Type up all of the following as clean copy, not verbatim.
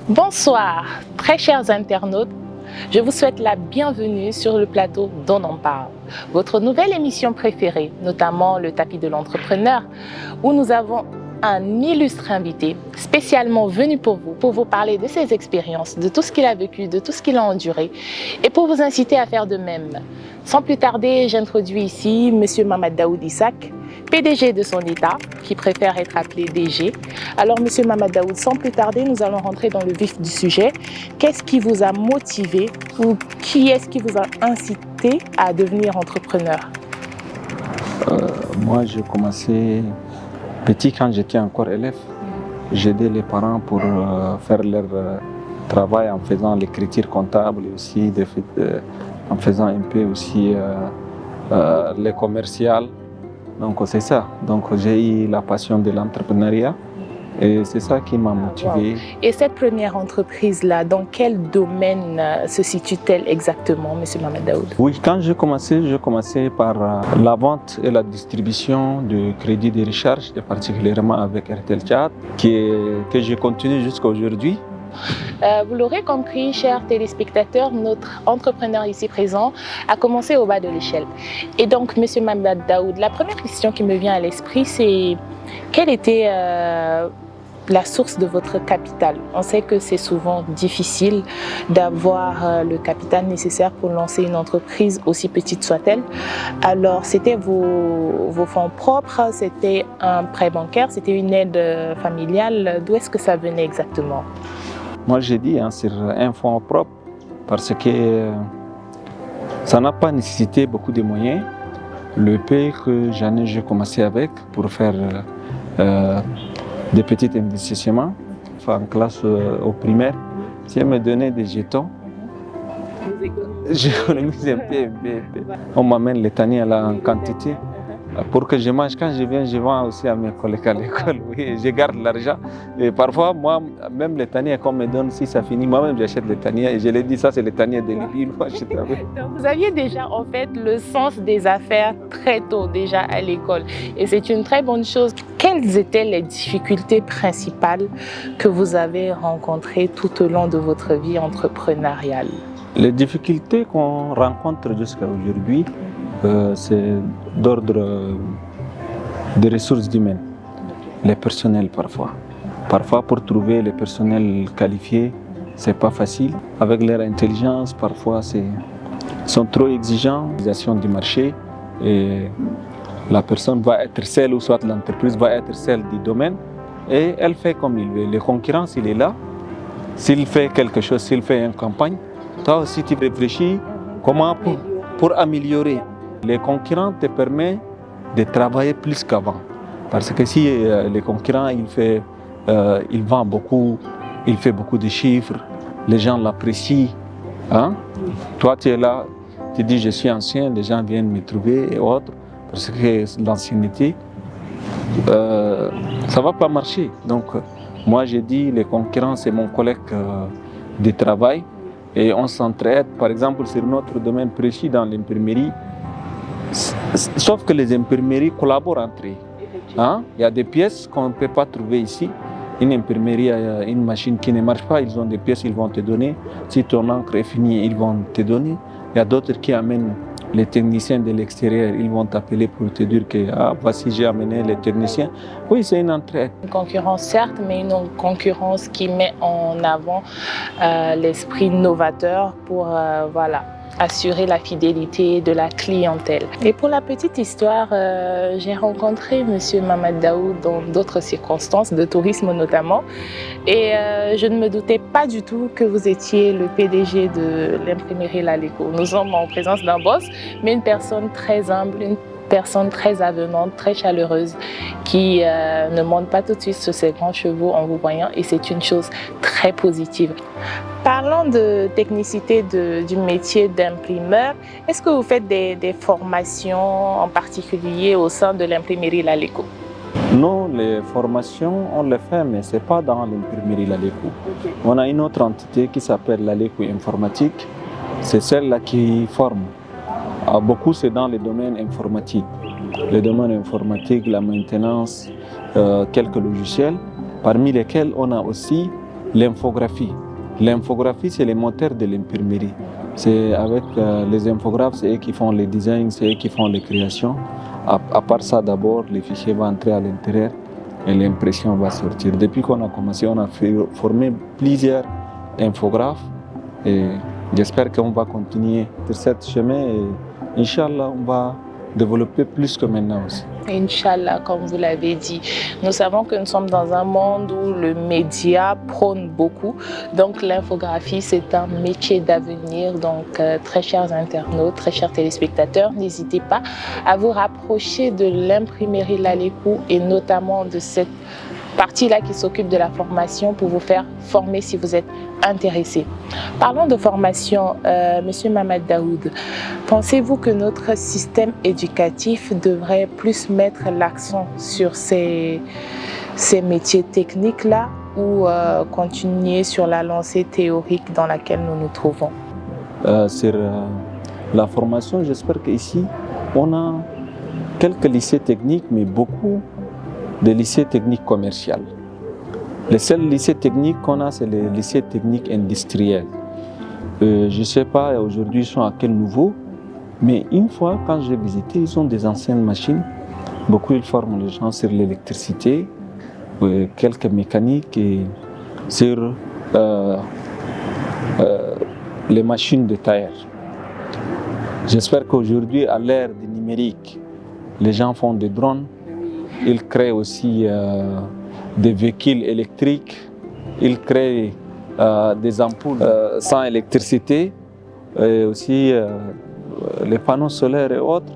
Bonsoir, très chers internautes. Je vous souhaite la bienvenue sur le plateau d'On en parle, votre nouvelle émission préférée, notamment le tapis de l'entrepreneur, où nous avons un illustre invité spécialement venu pour vous parler de ses expériences, de tout ce qu'il a vécu, de tout ce qu'il a enduré et pour vous inciter à faire de même. Sans plus tarder, j'introduis ici M. Mamad Daoud Issac, PDG de son État, qui préfère être appelé DG. Alors, M. Mamad Daoud, sans plus tarder, nous allons rentrer dans le vif du sujet. Qu'est-ce qui vous a motivé ou qui est-ce qui vous a incité à devenir entrepreneur? Moi, j'ai commencé petit quand j'étais encore élève. J'aidais les parents pour faire leur travail en faisant l'écriture comptable et aussi en faisant un peu aussi les commerciales. Donc c'est ça. Donc j'ai eu la passion de l'entrepreneuriat et c'est ça qui m'a motivé. Wow. Et cette première entreprise-là, dans quel domaine se situe-t-elle exactement, M. Mamad Daoud? Oui, quand j'ai commencé par la vente et la distribution de crédits de recharge, et particulièrement avec RTL Tchad, que j'ai continué jusqu'à aujourd'hui. Vous l'aurez compris, chers téléspectateurs, notre entrepreneur ici présent a commencé au bas de l'échelle. Et donc, M. Mamad Daoud, la première question qui me vient à l'esprit, c'est quelle était la source de votre capital? On sait que c'est souvent difficile d'avoir le capital nécessaire pour lancer une entreprise, aussi petite soit-elle. Alors, c'était vos fonds propres, c'était un prêt bancaire, c'était une aide familiale. D'où est-ce que ça venait exactement? Moi, j'ai dit sur un fonds propre parce que ça n'a pas nécessité beaucoup de moyens. Le peu que j'ai commencé avec pour faire des petits investissements en classe au primaire. Si elle me donnait des jetons, j'économise un peu. On m'amène les taniers là en quantité pour que je mange. Quand je viens, je vends aussi à mes collègues à l'école. Oui, je garde l'argent. Et parfois, moi, même les taniers qu'on me donne, si ça finit, moi-même j'achète les taniers. Et je l'ai dit, ça c'est les taniers de Libye. Vous aviez déjà en fait le sens des affaires très tôt déjà à l'école. Et c'est une très bonne chose. Quelles étaient les difficultés principales que vous avez rencontrées tout au long de votre vie entrepreneuriale? Les difficultés qu'on rencontre jusqu'à aujourd'hui, c'est d'ordre des ressources humaines, les personnels parfois. Parfois, pour trouver les personnels qualifiés, c'est pas facile. Avec leur intelligence, parfois, ils sont trop exigeants. L'organisation du marché, et la personne va être celle, ou soit l'entreprise va être celle du domaine, et elle fait comme il veut. Le concurrent, il est là. S'il fait quelque chose, s'il fait une campagne, toi aussi, tu réfléchis comment pour améliorer. Les concurrents te permettent de travailler plus qu'avant. Parce que si les concurrents, il vend beaucoup, il fait beaucoup de chiffres, les gens l'apprécient. Hein? Toi, tu es là, tu dis je suis ancien, les gens viennent me trouver et autres. Parce que l'ancienneté, ça ne va pas marcher. Donc, moi, j'ai dit les concurrents, c'est mon collègue de travail. Et on s'entraide, par exemple, sur notre domaine précis dans l'imprimerie. Sauf que les imprimeries collaborent entre eux. Hein? Il y a des pièces qu'on ne peut pas trouver ici. Une imprimerie a une machine qui ne marche pas, ils ont des pièces, ils vont te donner. Si ton encre est finie, ils vont te donner. Il y a d'autres qui amènent les techniciens de l'extérieur, ils vont t'appeler pour te dire que voici j'ai amené les techniciens. Oui, c'est une entraide. Une concurrence certes, mais une concurrence qui met en avant l'esprit novateur pour assurer la fidélité de la clientèle. Et pour la petite histoire, j'ai rencontré M. Mamad Daoud dans d'autres circonstances, de tourisme notamment, et je ne me doutais pas du tout que vous étiez le PDG de l'imprimerie Laleco. Nous sommes en présence d'un boss, mais une personne très humble, une personne très avenante, très chaleureuse, qui ne monte pas tout de suite sur ses grands chevaux en vous voyant, et c'est une chose très positive. Parlant de technicité du métier d'imprimeur, est-ce que vous faites des formations en particulier au sein de l'imprimerie Laleco? Non, les formations, on les fait, mais ce n'est pas dans l'imprimerie Laleco. Okay. On a une autre entité qui s'appelle Laleco Informatique. C'est celle-là qui forme. Beaucoup, c'est dans le domaine informatique. Le domaine informatique, la maintenance, quelques logiciels, parmi lesquels on a aussi l'infographie. L'infographie, c'est les moteurs de l'imprimerie. C'est avec les infographes, c'est eux qui font les designs, c'est eux qui font les créations. À part ça, d'abord, les fichiers vont entrer à l'intérieur et l'impression va sortir. Depuis qu'on a commencé, on a formé plusieurs infographes et j'espère qu'on va continuer sur cette chemin et Inch'Allah, on va développer plus que maintenant aussi. Inch'Allah, comme vous l'avez dit, nous savons que nous sommes dans un monde où le média prône beaucoup. Donc l'infographie, c'est un métier d'avenir. Donc très chers internautes, très chers téléspectateurs, n'hésitez pas à vous rapprocher de l'imprimerie Lalékou et notamment de cette partie-là qui s'occupe de la formation pour vous faire former si vous êtes intéressé. Parlons de formation, Monsieur Mamad Daoud, pensez-vous que notre système éducatif devrait plus mettre l'accent sur ces métiers techniques-là ou continuer sur la lancée théorique dans laquelle nous nous trouvons? Sur la formation, j'espère qu'ici, on a quelques lycées techniques, mais beaucoup de lycées techniques commerciaux. Les seuls lycées techniques qu'on a, c'est les lycées techniques industriels. Je ne sais pas aujourd'hui ils sont à quel niveau, mais une fois quand j'ai visité, ils ont des anciennes machines. Beaucoup ils forment les gens sur l'électricité, quelques mécaniques et sur les machines de tailleur. J'espère qu'aujourd'hui, à l'ère du numérique, les gens font des drones. Ils créent aussi des véhicules électriques, ils créent des ampoules sans électricité, et aussi les panneaux solaires et autres.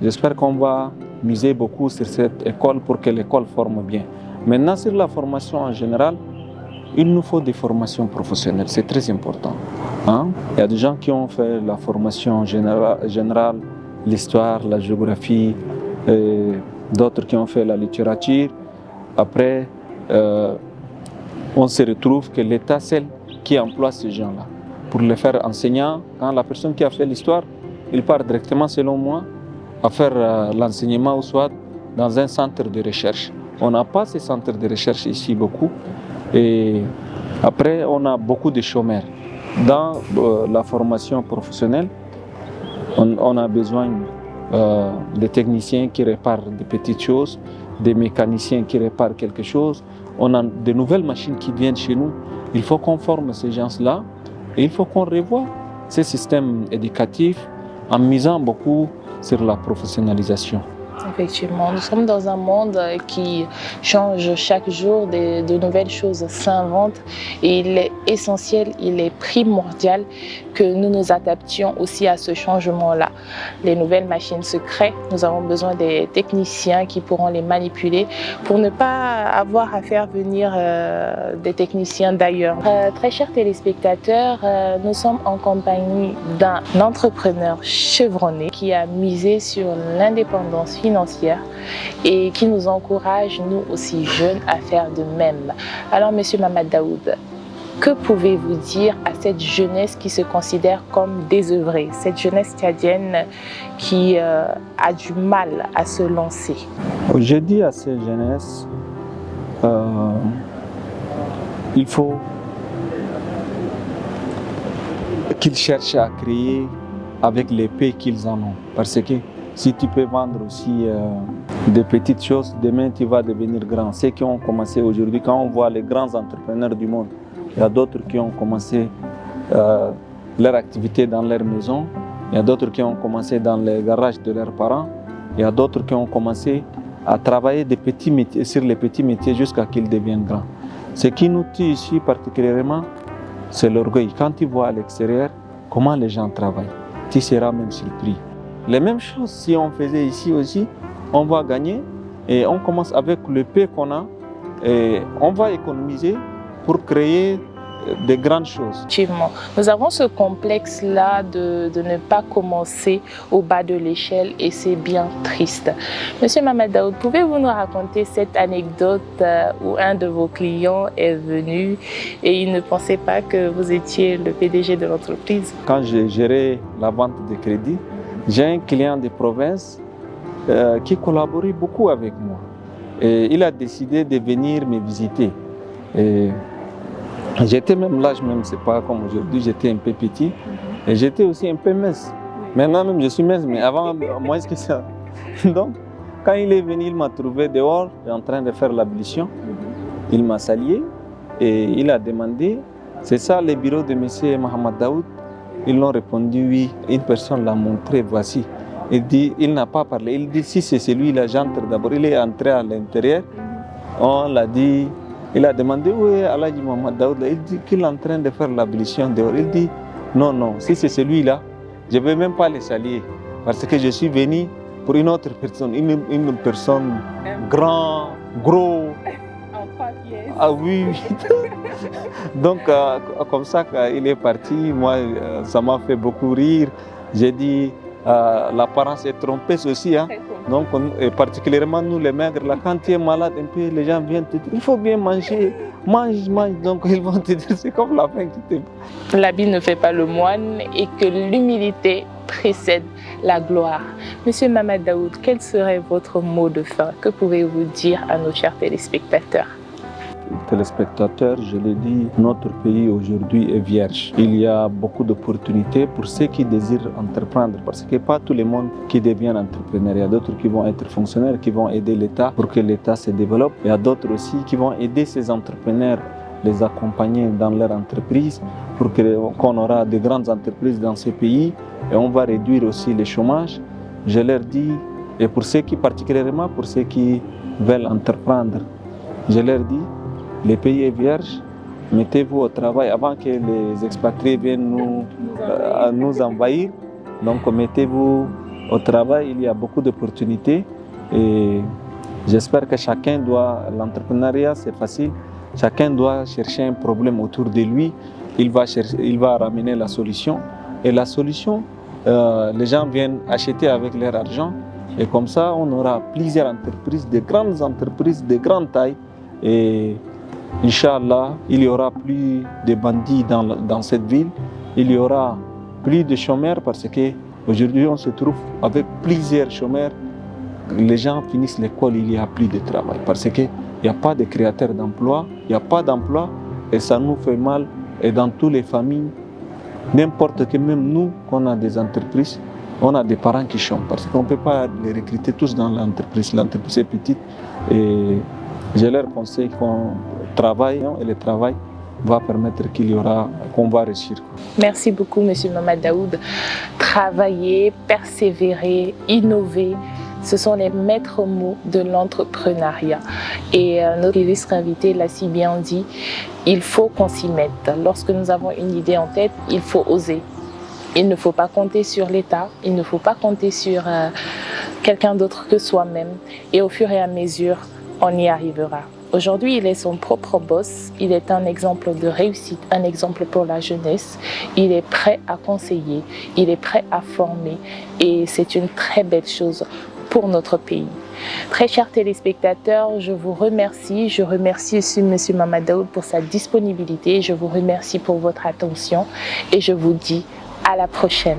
J'espère qu'on va miser beaucoup sur cette école pour que l'école forme bien. Maintenant, sur la formation en général, il nous faut des formations professionnelles, c'est très important. Hein? Il y a des gens qui ont fait la formation générale, l'histoire, la géographie, d'autres qui ont fait la littérature. Après, on se retrouve que l'État, c'est celle qui emploie ces gens-là. Pour les faire enseignants, quand la personne qui a fait l'histoire, il part directement, selon moi, à faire l'enseignement ou soit dans un centre de recherche. On n'a pas ces centres de recherche ici beaucoup. Et après, on a beaucoup de chômeurs. Dans la formation professionnelle, on a besoin des techniciens qui réparent des petites choses, des mécaniciens qui réparent quelque chose. On a de nouvelles machines qui viennent chez nous. Il faut qu'on forme ces gens-là et il faut qu'on revoie ces systèmes éducatifs en misant beaucoup sur la professionnalisation. Effectivement, nous sommes dans un monde qui change chaque jour, de nouvelles choses s'inventent et il est essentiel, il est primordial que nous nous adaptions aussi à ce changement-là. Les nouvelles machines se créent, nous avons besoin des techniciens qui pourront les manipuler pour ne pas avoir à faire venir des techniciens d'ailleurs. Très chers téléspectateurs, nous sommes en compagnie d'un entrepreneur chevronné qui a misé sur l'indépendance financière et qui nous encourage, nous aussi jeunes, à faire de même. Alors, Monsieur Mamad Daoud, que pouvez-vous dire à cette jeunesse qui se considère comme désœuvrée, cette jeunesse tchadienne qui a du mal à se lancer? Je dis à cette jeunesse, il faut qu'ils cherchent à créer avec les paix qu'ils en ont. Parce que si tu peux vendre aussi des petites choses, demain tu vas devenir grand. Ceux qui ont commencé aujourd'hui, quand on voit les grands entrepreneurs du monde, il y a d'autres qui ont commencé leur activité dans leur maison, il y a d'autres qui ont commencé dans les garages de leurs parents, il y a d'autres qui ont commencé à travailler des petits métiers, sur les petits métiers jusqu'à qu'ils deviennent grands. Ce qui nous tue ici particulièrement, c'est l'orgueil. Quand tu vois à l'extérieur comment les gens travaillent, tu seras même surpris. Les mêmes choses, si on faisait ici aussi, on va gagner et on commence avec le peu qu'on a et on va économiser pour créer de grandes choses. Effectivement, nous avons ce complexe-là de ne pas commencer au bas de l'échelle et c'est bien triste. Monsieur Mamad Daoud, pouvez-vous nous raconter cette anecdote où un de vos clients est venu et il ne pensait pas que vous étiez le PDG de l'entreprise? Quand j'ai géré la vente de crédit, j'ai un client de province qui collaborait beaucoup avec moi. Et il a décidé de venir me visiter. Et J'étais même l'âge même, c'est pas comme aujourd'hui, j'étais un peu petit et j'étais aussi un peu mince. Maintenant même je suis mince, mais avant moins que ça. Donc quand il est venu, il m'a trouvé dehors en train de faire l'ablution. Il m'a salué et il a demandé, c'est ça le bureau de M. Mohamed Daoud? Ils l'ont répondu oui. Une personne l'a montré, voici. Il dit, il n'a pas parlé. Il dit, si c'est celui-là, j'entre d'abord. Il est entré à l'intérieur. On l'a dit, il a demandé où est Aladji Mohamed Daoud. Il dit qu'il est en train de faire l'ablution dehors. Il dit, non, non, si c'est celui-là, je ne vais même pas le saluer. Parce que je suis venu pour une autre personne. Une personne grand, gros. Ah oui, donc comme ça il est parti, moi ça m'a fait beaucoup rire. J'ai dit l'apparence est trompeuse aussi, hein. Donc et particulièrement nous les maigres, là, quand tu es malade un peu, les gens viennent te dire il faut bien manger, mange, mange. Donc ils vont te dire c'est comme la faim qui te... L'habit ne fait pas le moine et que l'humilité précède la gloire. Monsieur Mohamed Daoud, quel serait votre mot de fin? Que pouvez-vous dire à nos chers téléspectateurs? Téléspectateurs, je l'ai dit, notre pays aujourd'hui est vierge. Il y a beaucoup d'opportunités pour ceux qui désirent entreprendre, parce que pas tout le monde qui devient entrepreneur. Il y a d'autres qui vont être fonctionnaires, qui vont aider l'État pour que l'État se développe. Il y a d'autres aussi qui vont aider ces entrepreneurs, les accompagner dans leur entreprise pour qu'on aura de grandes entreprises dans ce pays et on va réduire aussi le chômage. Je leur dis, et pour ceux qui, particulièrement pour ceux qui veulent entreprendre, je leur dis, le pays est vierge, mettez-vous au travail avant que les expatriés viennent nous envahir. Donc mettez-vous au travail, il y a beaucoup d'opportunités et j'espère que chacun doit, l'entrepreneuriat c'est facile, chacun doit chercher un problème autour de lui, il va ramener la solution et la solution, les gens viennent acheter avec leur argent et comme ça on aura plusieurs entreprises, de grandes entreprises de grande taille et Inch'Allah, il y aura plus de bandits dans cette ville, il y aura plus de chômeurs parce qu'aujourd'hui on se trouve avec plusieurs chômeurs. Les gens finissent l'école, il n'y a plus de travail parce qu'il n'y a pas de créateurs d'emploi, il n'y a pas d'emploi et ça nous fait mal. Et dans toutes les familles, n'importe que même nous, qu'on a des entreprises, on a des parents qui chôment parce qu'on ne peut pas les recruter tous dans l'entreprise. L'entreprise est petite et je leur conseille qu'on travaille et le travail va permettre qu'on va réussir. Merci beaucoup, Monsieur Mohamed Daoud. Travailler, persévérer, innover, ce sont les maîtres mots de l'entrepreneuriat. Et notre illustre invité l'a si bien dit, il faut qu'on s'y mette. Lorsque nous avons une idée en tête, il faut oser. Il ne faut pas compter sur l'État, il ne faut pas compter sur quelqu'un d'autre que soi-même. Et au fur et à mesure, on y arrivera. Aujourd'hui, il est son propre boss, il est un exemple de réussite, un exemple pour la jeunesse. Il est prêt à conseiller, il est prêt à former et c'est une très belle chose pour notre pays. Très chers téléspectateurs, je vous remercie. Je remercie aussi M. Mohamed Daoud pour sa disponibilité. Je vous remercie pour votre attention et je vous dis à la prochaine.